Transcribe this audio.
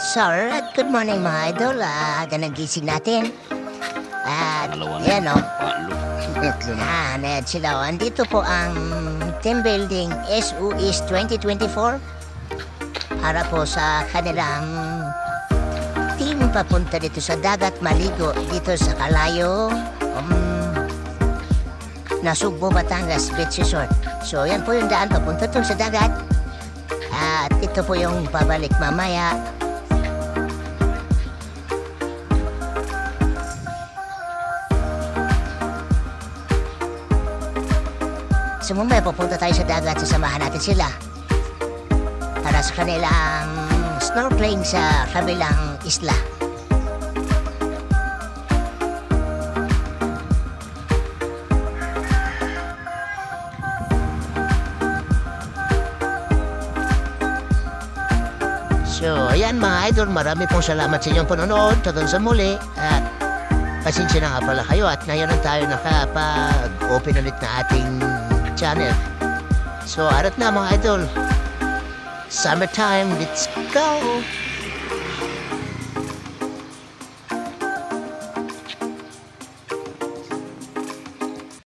Sir, good morning mga idol. Aga nagising natin. At Dalawa na. yan o. Tatlo na. Ayan sila o. Andito po ang team building SUIS 2024 para po sa kanilang team papunta dito sa dagat maligo dito sa Kalayo, Nasugbo, Batangas Beach Resort. So yan po yung daan papunta to sa dagat. At ito po yung pabalik mamaya. So mamaya pupunta tayo sa dagat, sasamahan natin sila para sa kanilang snorkeling sa kabilang isla. So ayan mga idol, marami pong salamat sa inyong panonood. Hanggang sa muli at pasensya na nga pala kayo at ngayon na tayo nakapag-open ulit na ating channel. So, arat na mga idol. Summertime, let's go!